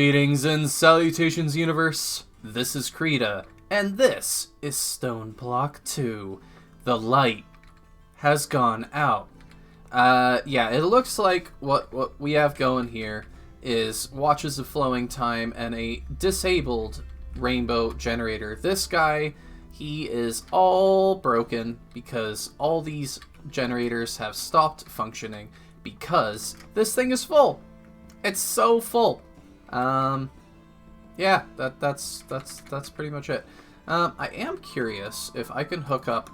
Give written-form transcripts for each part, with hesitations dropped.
Greetings and salutations, universe. This is Creeta, and this is Stoneblock 2. The light has gone out. Yeah, it looks like what we have going here is Watches of Flowing Time and a disabled rainbow generator. This guy, he is all broken because all these generators have stopped functioning because this thing is full. It's so full. Yeah, that's pretty much it. I am curious if I can hook up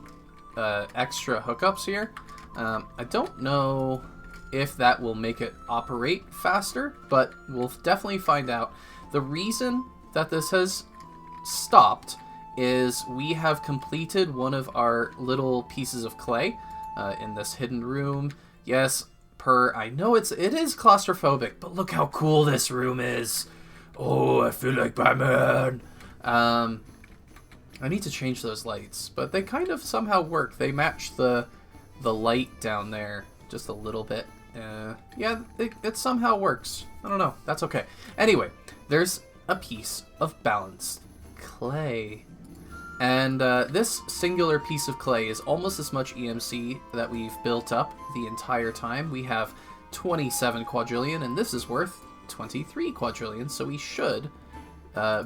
extra hookups here. I don't know if that will make it operate faster, but we'll definitely find out. The reason that this has stopped is we have completed one of our little pieces of clay in this hidden room. Yes, I know it is claustrophobic, but look how cool this room is. Oh, I feel like Batman. I need to change those lights, but they kind of somehow work. They match the light down there just a little bit. Yeah, it somehow works. I don't know. That's okay. Anyway, there's a piece of balanced clay. And this singular piece of clay is almost as much EMC that we've built up the entire time. We have 27 quadrillion, and this is worth 23 quadrillion, so we should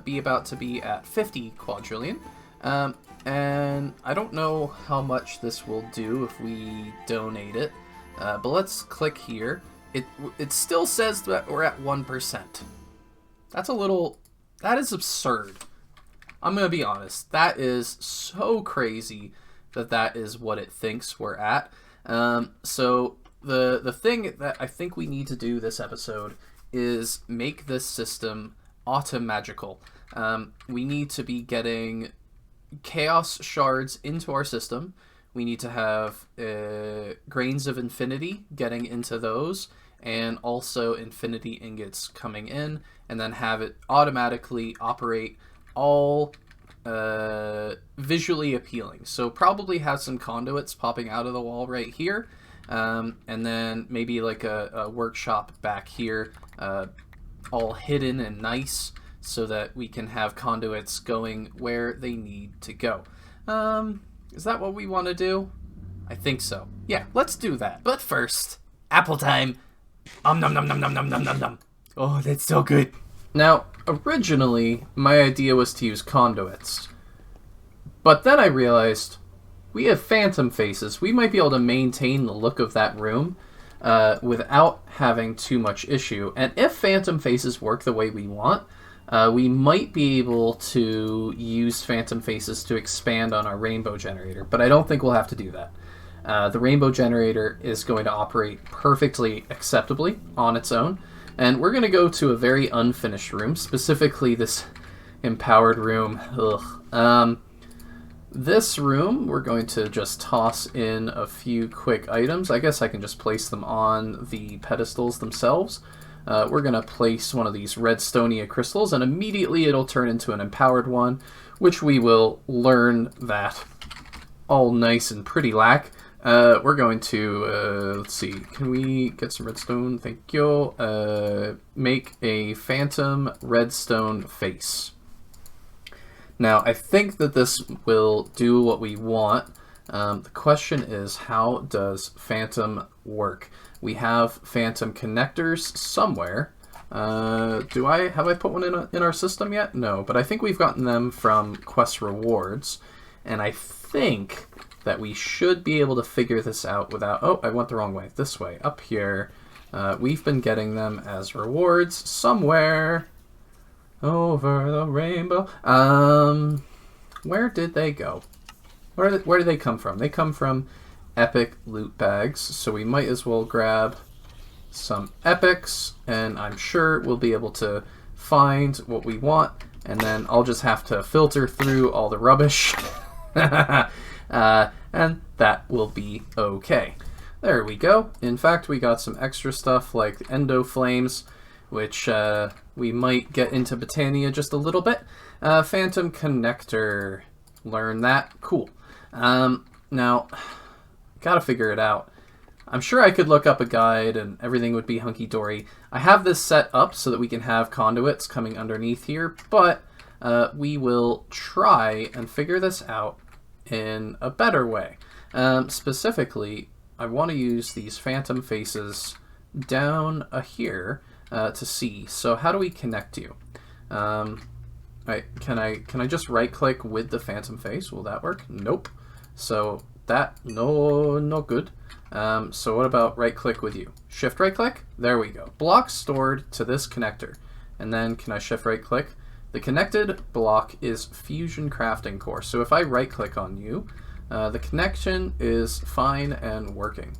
be about to be at 50 quadrillion. And I don't know how much this will do if we donate it, but let's click here. It still says that we're at 1%. That is absurd. I'm going to be honest, that is so crazy that is what it thinks we're at. So the thing that I think we need to do this episode is make this system automagical. We need to be getting chaos shards into our system. We need to have grains of infinity getting into those, and also infinity ingots coming in, and then have it automatically operate all visually appealing. So probably have some conduits popping out of the wall right here, and then maybe like a workshop back here, all hidden and nice, so that we can have conduits going where they need to go. Is that what we want to do? I think so. Yeah, let's do that. But first, apple time. Nom nom nom nom nom nom nom nom. Oh, that's so good. Now, originally, my idea was to use conduits. But then I realized we have phantom faces. We might be able to maintain the look of that room without having too much issue. And if phantom faces work the way we want, we might be able to use phantom faces to expand on our rainbow generator. But I don't think we'll have to do that. The rainbow generator is going to operate perfectly acceptably on its own. And we're going to go to a very unfinished room, specifically this empowered room. Ugh. This room, we're going to just toss in a few quick items. I guess I can just place them on the pedestals themselves. We're going to place one of these redstonia crystals, and immediately it'll turn into an empowered one, which we will learn that all nice and pretty lack. We're going to, let's see, can we get some redstone? Thank you. Make a phantom redstone face. Now, I think that this will do what we want. The question is, how does phantom work? We have phantom connectors somewhere. Have I put one in our system yet? No, but I think we've gotten them from quest rewards, and I think that we should be able to figure this out without... Oh, I went the wrong way. This way, up here. We've been getting them as rewards somewhere over the rainbow. Where did they go? Where did they come from? They come from epic loot bags, so we might as well grab some epics, and I'm sure we'll be able to find what we want, and then I'll just have to filter through all the rubbish. And that will be okay. There we go. In fact, we got some extra stuff like endo flames, which we might get into Botania just a little bit. Phantom connector. Learn that. Cool. Now, gotta figure it out. I'm sure I could look up a guide and everything would be hunky-dory. I have this set up so that we can have conduits coming underneath here, but we will try and figure this out in a better way. Specifically, I want to use these phantom faces down here to see. So how do we connect you? Right, can I just right-click with the phantom face? Will that work? Nope. So that, no good. So what about right-click with you? Shift right-click? There we go. Block stored to this connector. And then can I shift right-click? The connected block is Fusion Crafting Core. So if I right-click on you, the connection is fine and working.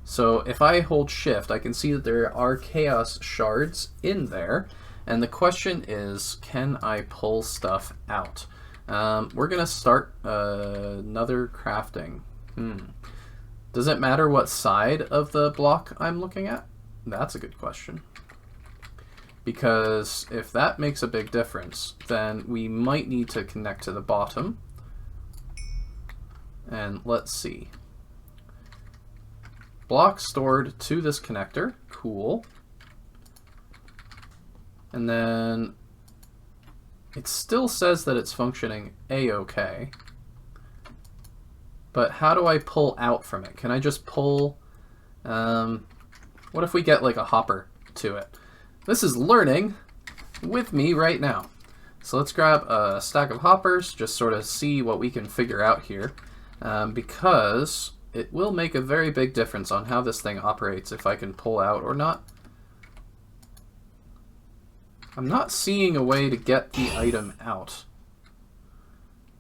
So if I hold shift, I can see that there are chaos shards in there. And the question is, can I pull stuff out? We're going to start another crafting. Does it matter what side of the block I'm looking at? That's a good question. Because if that makes a big difference, then we might need to connect to the bottom. And let's see. Block stored to this connector. Cool. And then it still says that it's functioning a-okay. But how do I pull out from it? Can I just pull... what if we get like a hopper to it? This is learning with me right now. So let's grab a stack of hoppers, just sort of see what we can figure out here. Because it will make a very big difference on how this thing operates, if I can pull out or not. I'm not seeing a way to get the item out.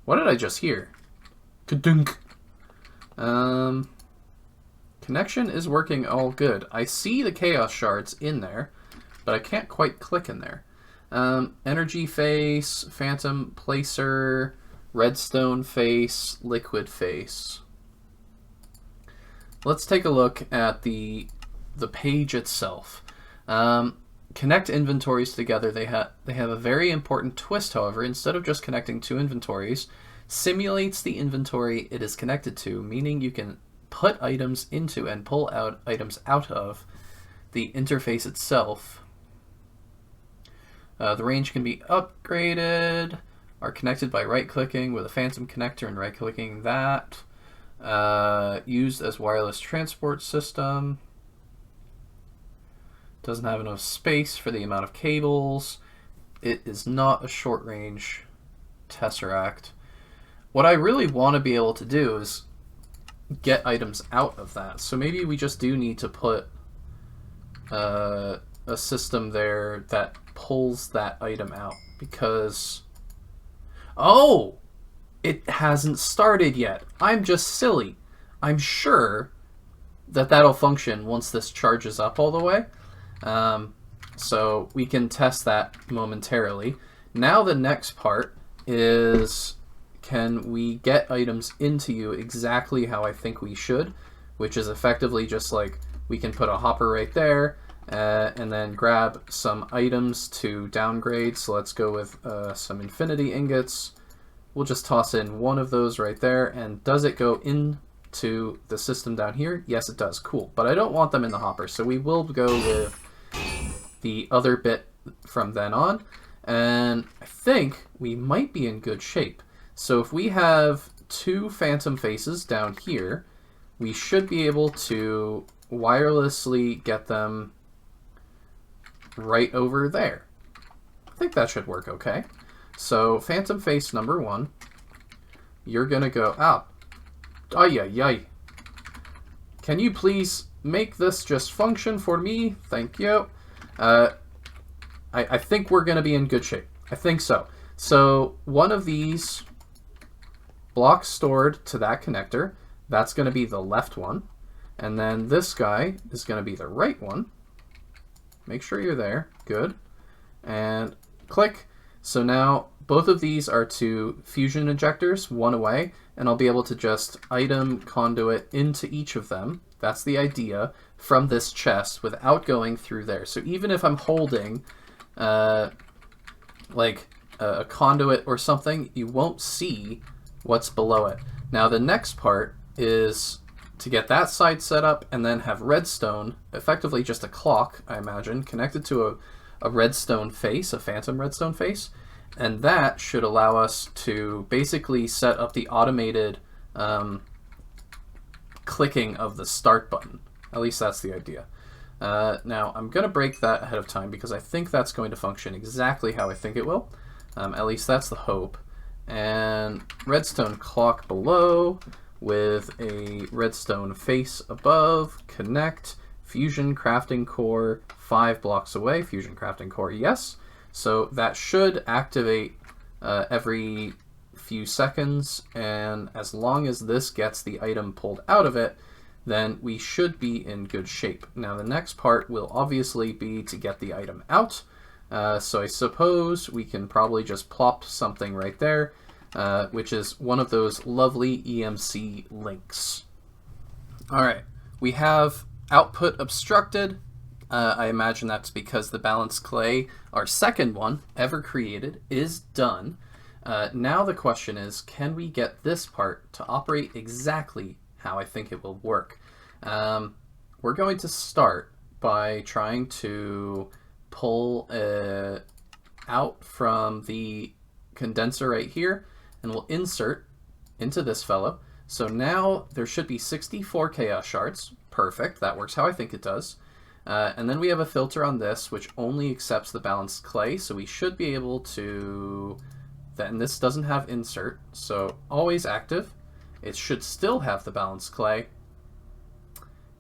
What did I just hear? Kadunk. Connection is working all good. I see the chaos shards in there, but I can't quite click in there. Energy face, phantom placer, redstone face, liquid face. Let's take a look at the page itself. Connect inventories together. They have a very important twist, however. Instead of just connecting two inventories, simulates the inventory it is connected to, meaning you can put items into and pull out items out of the interface itself. The range can be upgraded, are connected by right-clicking with a phantom connector and right-clicking that. Used as wireless transport system. Doesn't have enough space for the amount of cables. It is not a short-range tesseract. What I really want to be able to do is get items out of that. So maybe we just do need to put a system there that pulls that item out. Because... oh! It hasn't started yet. I'm just silly. I'm sure that that'll function once this charges up all the way. So we can test that momentarily. Now the next part is, can we get items into you exactly how I think we should, which is effectively just like we can put a hopper right there and then grab some items to downgrade. So let's go with some infinity ingots. We'll just toss in one of those right there. And does it go into the system down here? Yes, it does. Cool. But I don't want them in the hopper, so we will go with the other bit from then on. And I think we might be in good shape. So if we have two phantom faces down here, we should be able to wirelessly get them right over there. I think that should work okay. So phantom face number 1, you're gonna go out. Ay. Can you please make this just function for me? Thank you. I think we're gonna be in good shape. I think so. So one of these blocks stored to that connector, that's gonna be the left one. And then this guy is gonna be the right one. Make sure you're there. Good. And click. So now both of these are to fusion injectors, one away, and I'll be able to just item conduit into each of them. That's the idea, from this chest without going through there. So even if I'm holding like a conduit or something, you won't see what's below it. Now the next part is to get that side set up, and then have redstone, effectively just a clock, I imagine, connected to a redstone face, a phantom redstone face, and that should allow us to basically set up the automated clicking of the start button. At least that's the idea. Now, I'm going to break that ahead of time because I think that's going to function exactly how I think it will. At least that's the hope. And redstone clock below with a redstone face above, connect, fusion crafting core 5 blocks away, fusion crafting core, yes. So that should activate every few seconds, and as long as this gets the item pulled out of it, then we should be in good shape. Now the next part will obviously be to get the item out. So I suppose we can probably just plop something right there, which is one of those lovely EMC links. All right, we have output obstructed. I imagine that's because the balanced clay, our second one ever created, is done. Now the question is, can we get this part to operate exactly how I think it will work? We're going to start by trying to pull out from the condenser right here, and we'll insert into this fellow. So now there should be 64 chaos shards. Perfect, that works how I think it does. And then we have a filter on this which only accepts the balanced clay, so we should be able to, then this doesn't have insert, so always active. It should still have the balanced clay.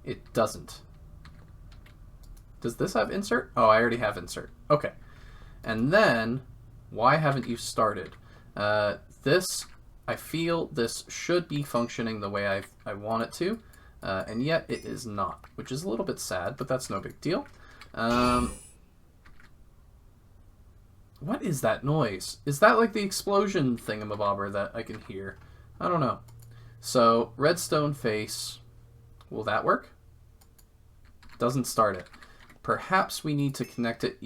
It doesn't. Does this have insert? Oh, I already have insert. Okay. And then, why haven't you started? This, I feel this should be functioning the way I want it to, and yet it is not, which is a little bit sad, but that's no big deal. What is that noise? Is that like the explosion thingamabobber that I can hear? I don't know. So, redstone face, will that work? Doesn't start it. Perhaps we need to connect it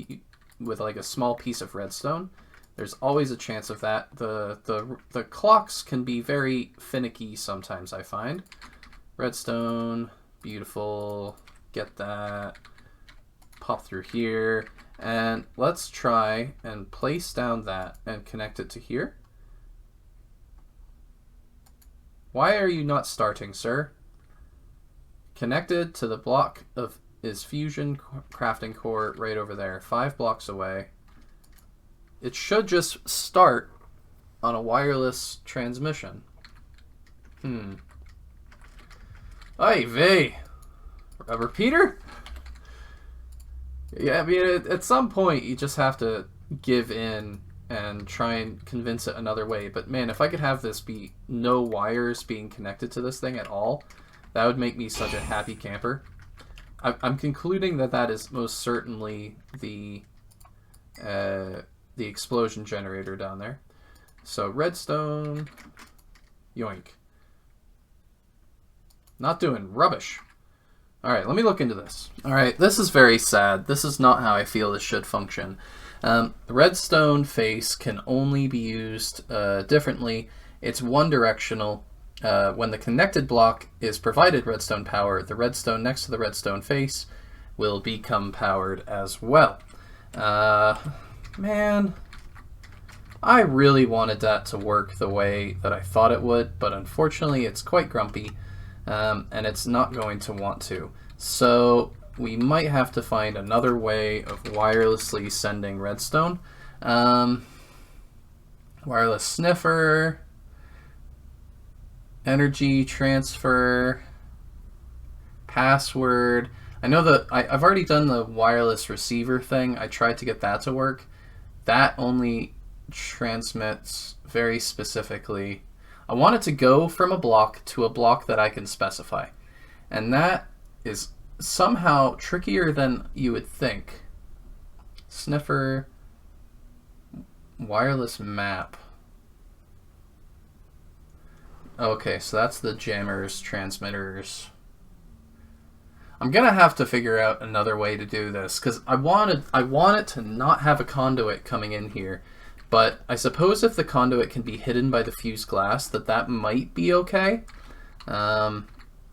with like a small piece of redstone. There's always a chance of that. The clocks can be very finicky sometimes, I find. Redstone, beautiful, get that, pop through here, and let's try and place down that and connect it to here. Why are you not starting, sir? Connected to the block of is fusion crafting core right over there, 5 blocks away. It should just start on a wireless transmission. Oy vey. Rubber Peter? Yeah, I mean, at some point you just have to give in and try and convince it another way. But man, if I could have this be no wires being connected to this thing at all, that would make me such a happy camper. I'm concluding that that is most certainly the explosion generator down there. So redstone, yoink. Not doing rubbish. Alright, let me look into this. Alright, this is very sad. This is not how I feel this should function. The redstone face can only be used differently. It's one directional. When the connected block is provided redstone power, the redstone next to the redstone face will become powered as well. Man, I really wanted that to work the way that I thought it would, but unfortunately it's quite grumpy, and it's not going to want to. So we might have to find another way of wirelessly sending redstone. Wireless sniffer, energy transfer, password. I know that I've already done the wireless receiver thing. I tried to get that to work. That only transmits very specifically. I want it to go from a block to a block that I can specify. And that is somehow trickier than you would think. Sniffer, wireless map. Okay, so that's the jammers, transmitters. I'm gonna have to figure out another way to do this because I want it to not have a conduit coming in here, but I suppose if the conduit can be hidden by the fused glass, that might be okay.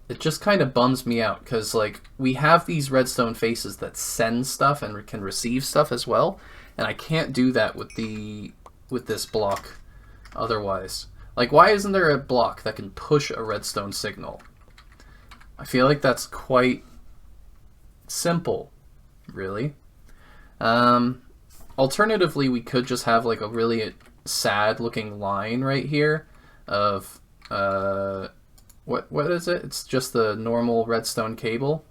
it just kind of bums me out because like we have these redstone faces that send stuff and can receive stuff as well, and I can't do that with this block otherwise. Like, why isn't there a block that can push a redstone signal? I feel like that's quite simple, really. Alternatively, we could just have like a really sad looking line right here of what is it? It's just the normal redstone cable.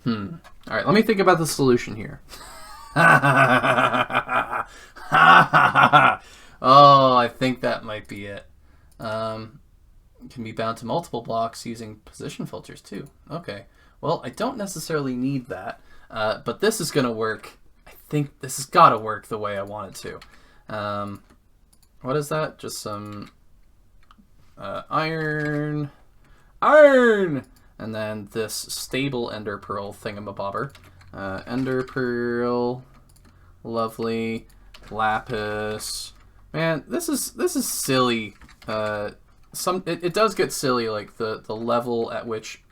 All right, let me think about the solution here. Oh, I think that might be it. Can be bound to multiple blocks using position filters too. Okay. Well, I don't necessarily need that, but this is going to work. I think this has got to work the way I want it to. What is that? Just some iron, and then this stable ender pearl thingamabobber. Ender pearl, lovely, lapis. Man, this is silly. It does get silly, like the level at which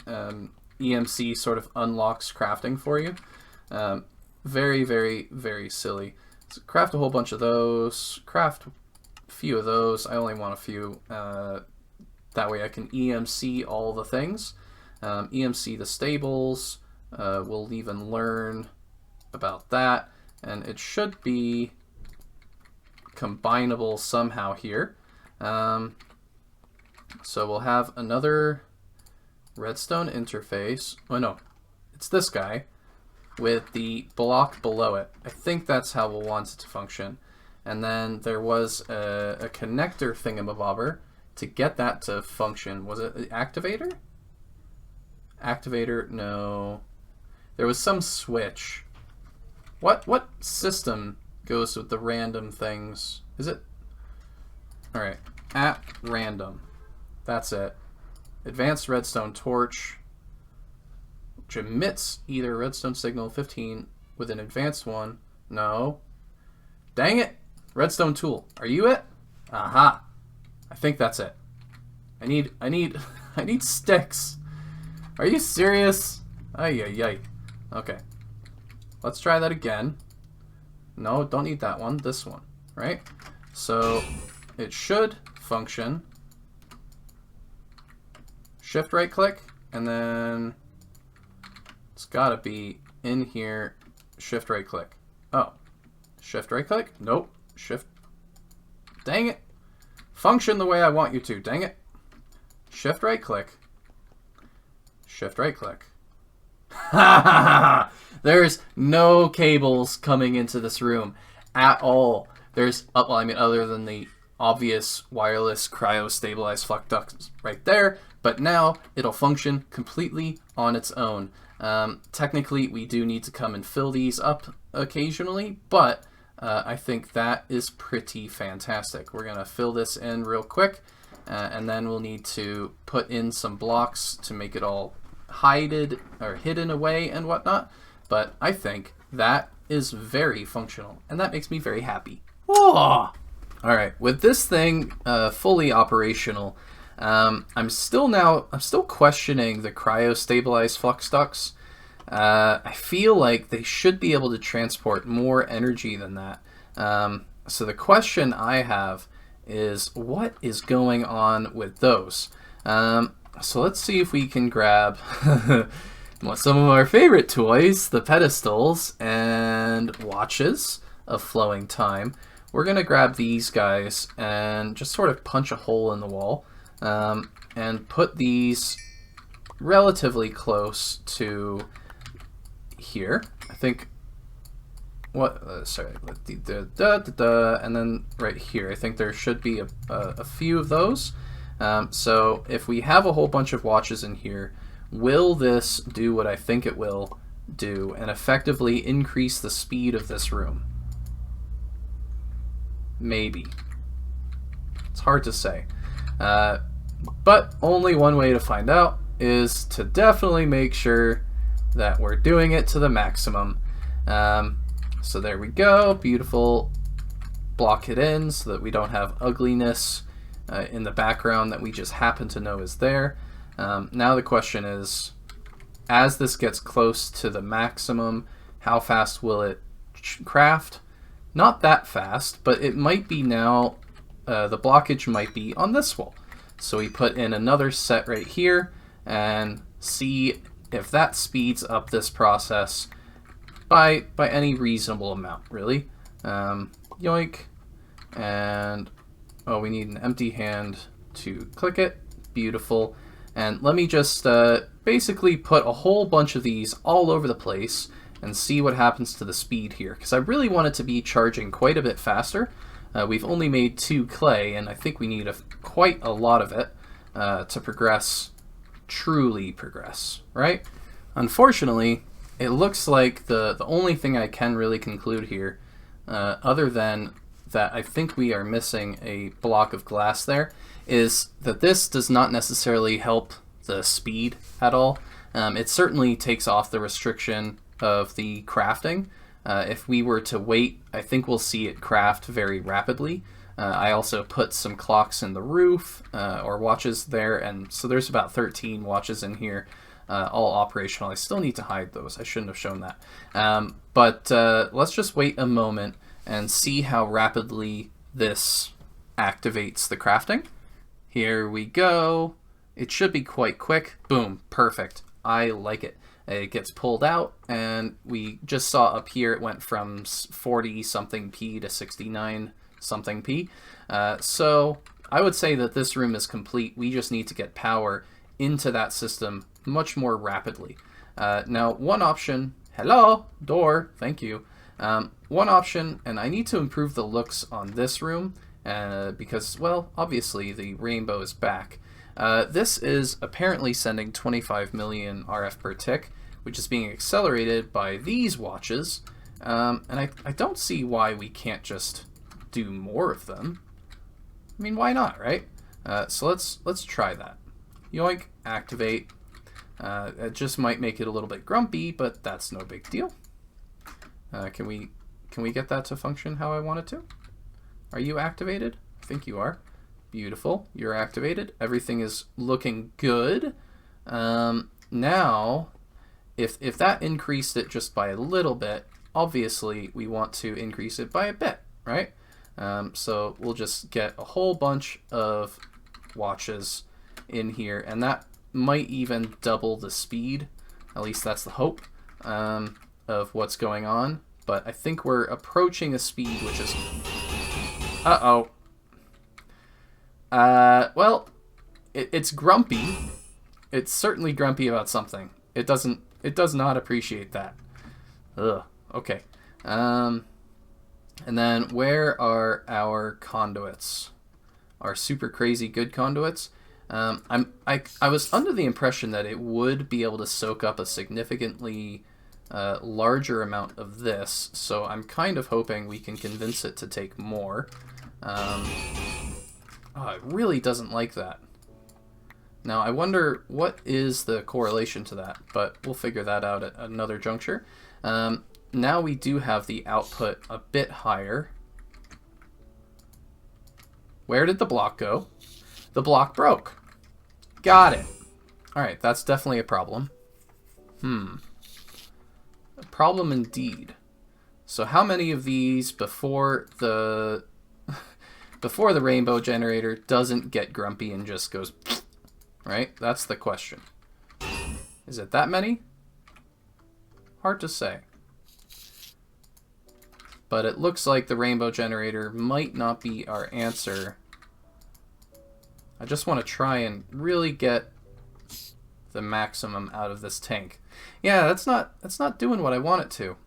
EMC sort of unlocks crafting for you. Very, very, very silly. So craft a whole bunch of those. Craft a few of those. I only want a few. That way I can EMC all the things. EMC the stables. We'll even learn about that. And it should be combinable somehow here. So we'll have another redstone interface. Oh no, it's this guy with the block below it. I think that's how we'll want it to function. And then there was a connector thingamabobber to get that to function. Was it the activator? Activator, no. There was some switch. What system goes with the random things? Is it? All right, at random. That's it. Advanced redstone torch, which emits either redstone signal 15 with an advanced one. No. Dang it. Redstone tool. Are you it? Aha. I think that's it. I need sticks. Are you serious? Ay, ay, ay. Okay. Let's try that again. No, don't need that one. This one, right? So it should function. Shift right click, and then it's gotta be in here. Shift right click. Oh, shift right click? Nope. Shift. Dang it. Function the way I want you to. Dang it. Shift right click. Shift right click. There's no cables coming into this room at all. There's, well, I mean, other than the obvious wireless cryo-stabilized flux ducts right there, but now it'll function completely on its own. Technically, we do need to come and fill these up occasionally, but I think that is pretty fantastic. We're going to fill this in real quick, and then we'll need to put in some blocks to make it all hidden away and whatnot. But I think that is very functional, and that makes me very happy. Oh! All right, with this thing fully operational, I'm still questioning the cryo-stabilized flux ducts. I feel like they should be able to transport more energy than that. So the question I have is, what is going on with those? So let's see if we can grab some of our favorite toys, the pedestals and watches of flowing time. We're going to grab these guys and just sort of punch a hole in the wall and put these relatively close to here. I think, and then right here, I think there should be a few of those. So if we have a whole bunch of watches in here, will this do what I think it will do and effectively increase the speed of this room? Maybe. It's hard to say. But only one way to find out is to definitely make sure that we're doing it to the maximum. So there we go. Beautiful. Block it in so that we don't have ugliness in the background that we just happen to know is there. Now the question is, as this gets close to the maximum, how fast will it craft? Not that fast, but it might be now, the blockage might be on this wall. So we put in another set right here and see if that speeds up this process by any reasonable amount, really. Yoink. And, oh, we need an empty hand to click it. Beautiful. And let me just basically put a whole bunch of these all over the place and see what happens to the speed here, because I really want it to be charging quite a bit faster. We've only made 2 clay, and I think we need quite a lot of it to progress, truly progress, right? Unfortunately, it looks like the only thing I can really conclude here, other than that I think we are missing a block of glass there, is that this does not necessarily help the speed at all. It certainly takes off the restriction of the crafting. If we were to wait, I think we'll see it craft very rapidly. I also put some clocks in the roof, or watches there, and so there's about 13 watches in here, all operational. I still need to hide those. I shouldn't have shown that. But let's just wait a moment and see how rapidly this activates the crafting. Here we go. It should be quite quick. Boom, perfect. I like it. It gets pulled out, and we just saw up here it went from 40 something P to 69 something P. So I would say that this room is complete. We just need to get power into that system much more rapidly. Now, one option, hello, door, thank you. One option, and I need to improve the looks on this room because, well, obviously the rainbow is back. This is apparently sending 25 million RF per tick, which is being accelerated by these watches, and I don't see why we can't just do more of them. I mean, why not, right? So let's try that. Yoink, activate. It just might make it a little bit grumpy, but that's no big deal. Can we get that to function how I want it to? Are you activated? I think you are. Beautiful. You're activated. Everything is looking good. Now, if that increased it just by a little bit, obviously we want to increase it by a bit, right? So we'll just get a whole bunch of watches in here, and that might even double the speed. At least that's the hope of what's going on. But I think we're approaching a speed which is... Uh-oh. Well, it's grumpy. It's certainly grumpy about something. It does not appreciate that. Ugh. Okay. And then where are our conduits? Our super crazy good conduits? I was under the impression that it would be able to soak up a significantly larger amount of this, so I'm kind of hoping we can convince it to take more. Oh, it really doesn't like that. Now, I wonder what is the correlation to that, but we'll figure that out at another juncture. Now we do have the output a bit higher. Where did the block go? The block broke. Got it. Alright, that's definitely a problem. A problem indeed. So how many of these before the rainbow generator doesn't get grumpy and just goes, right? That's the question. Is it that many? Hard to say. But it looks like the rainbow generator might not be our answer. I just want to try and really get the maximum out of this tank. Yeah, that's not doing what I want it to.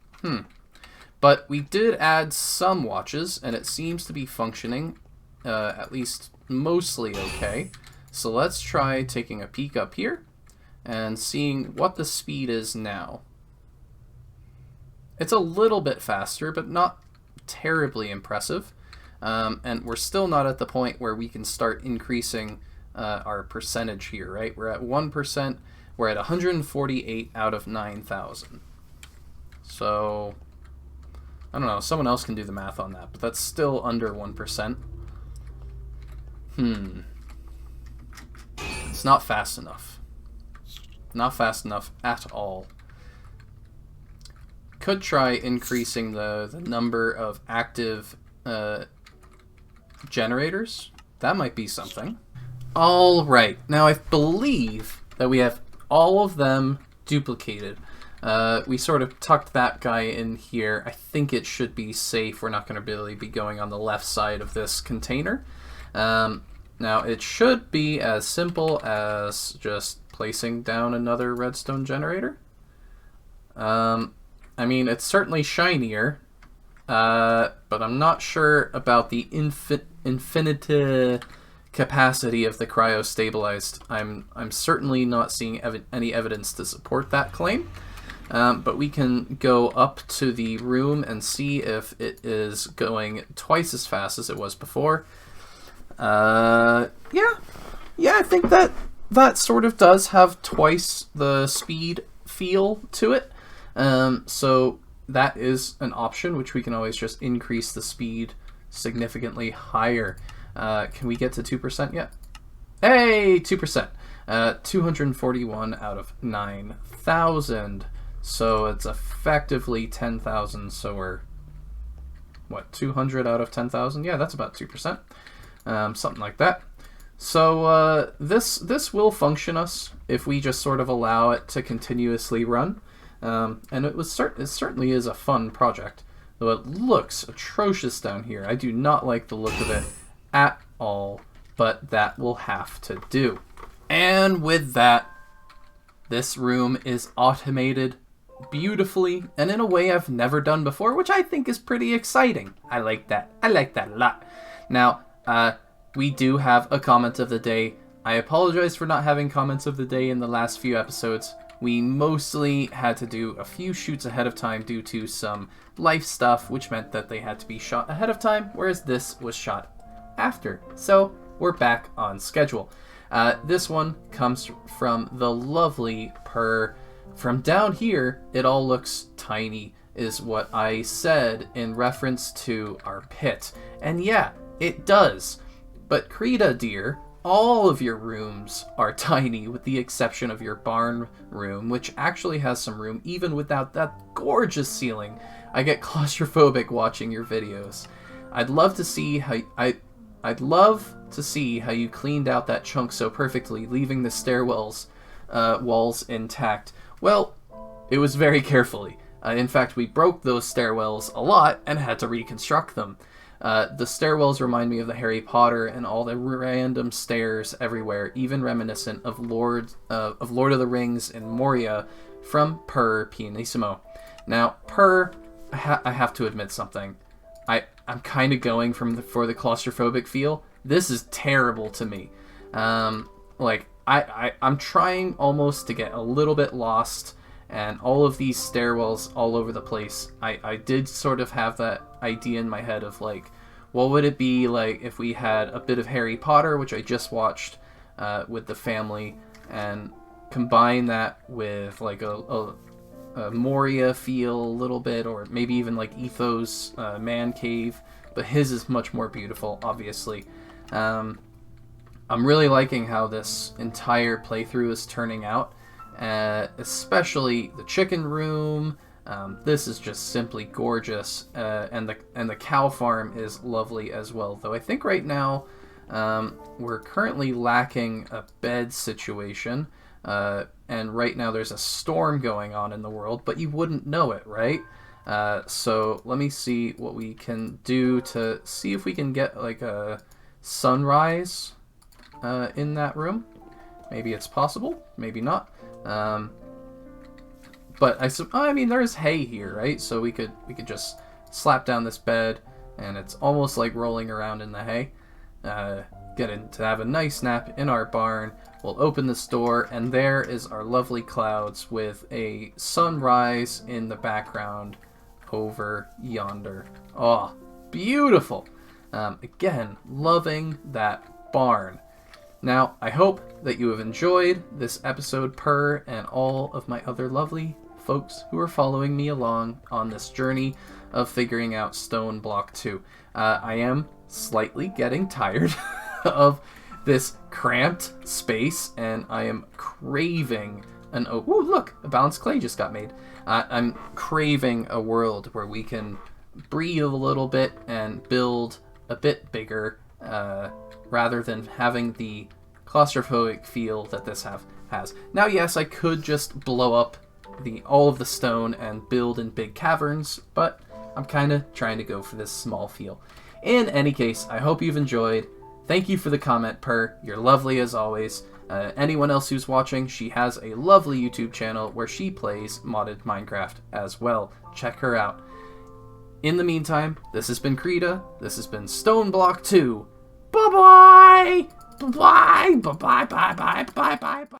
But we did add some watches, and it seems to be functioning, at least mostly okay. So let's try taking a peek up here and seeing what the speed is now. It's a little bit faster, but not terribly impressive. And we're still not at the point where we can start increasing our percentage here, right? We're at 1%. We're at 148 out of 9,000. So, I don't know. Someone else can do the math on that, but that's still under 1%. It's not fast enough. Not fast enough at all. Could try increasing the number of active generators. That might be something. All right. Now I believe that we have all of them duplicated. We sort of tucked that guy in here. I think it should be safe. We're not going to really be going on the left side of this container. Now it should be as simple as just placing down another redstone generator. I mean, it's certainly shinier, but I'm not sure about the infinite capacity of the cryo-stabilized. I'm certainly not seeing any evidence to support that claim, but we can go up to the room and see if it is going twice as fast as it was before. Yeah, I think that sort of does have twice the speed feel to it. So that is an option, which we can always just increase the speed significantly higher. Can we get to 2% yet? Hey, 2%. 241 out of 9,000. So it's effectively 10,000. So we're, what, 200 out of 10,000? Yeah, that's about 2%. Something like that. So this will function us if we just sort of allow it to continuously run. And it certainly is a fun project, though it looks atrocious down here. I do not like the look of it at all, but that will have to do. And with that, this room is automated beautifully and in a way I've never done before, which I think is pretty exciting. I like that. I like that a lot. Now, we do have a comment of the day. I apologize for not having comments of the day in the last few episodes. We mostly had to do a few shoots ahead of time due to some life stuff, which meant that they had to be shot ahead of time, whereas this was shot after. So we're back on schedule. This one comes from the lovely Purr. From down here, it all looks tiny, is what I said in reference to our pit. And yeah, it does. But Creeta, dear, all of your rooms are tiny with the exception of your barn room, which actually has some room even without that gorgeous ceiling. I get claustrophobic watching your videos. I'd love to see how you cleaned out that chunk so perfectly, leaving the stairwells walls intact. Well, it was very carefully. In fact, we broke those stairwells a lot and had to reconstruct them. The stairwells remind me of the Harry Potter and all the random stairs everywhere, even reminiscent of Lord of the Rings in Moria from Purr Pianissimo. Now, Purr, I have to admit something. I'm kind of going for the claustrophobic feel. This is terrible to me. Like, I'm trying almost to get a little bit lost, and all of these stairwells all over the place. I did sort of have that idea in my head of like, what would it be like if we had a bit of Harry Potter, which I just watched with the family, and combine that with like a Moria feel a little bit, or maybe even like Etho's man cave, but his is much more beautiful, obviously. I'm really liking how this entire playthrough is turning out, especially the chicken room. This is just simply gorgeous, and the cow farm is lovely as well. Though I think right now we're currently lacking a bed situation, and right now there's a storm going on in the world, but you wouldn't know it, right? So let me see what we can do to see if we can get like a sunrise in that room. Maybe it's possible, maybe not. But I mean, there's hay here, right? So we could just slap down this bed, and it's almost like rolling around in the hay. Get in to have a nice nap in our barn. We'll open this door, and there is our lovely clouds with a sunrise in the background over yonder. Oh, beautiful! Again, loving that barn. Now, I hope that you have enjoyed this episode, Purr, and all of my other lovely folks who are following me along on this journey of figuring out Stoneblock 2. I am slightly getting tired of this cramped space, and I am craving an oak. Ooh, look, a balanced clay just got made. I'm craving a world where we can breathe a little bit and build a bit bigger, rather than having the claustrophobic feel that this has. Now, yes, I could just blow up all of the stone and build in big caverns, but I'm kind of trying to go for this small feel. In any case, I hope you've enjoyed. Thank you for the comment, Per. You're lovely as always. Anyone else who's watching, she has a lovely YouTube channel where she plays modded Minecraft as well. Check her out. In the meantime, this has been Creeta. This has been Stoneblock 2. Bye-bye! Bye-bye! Bye-bye! Bye-bye! Bye-bye!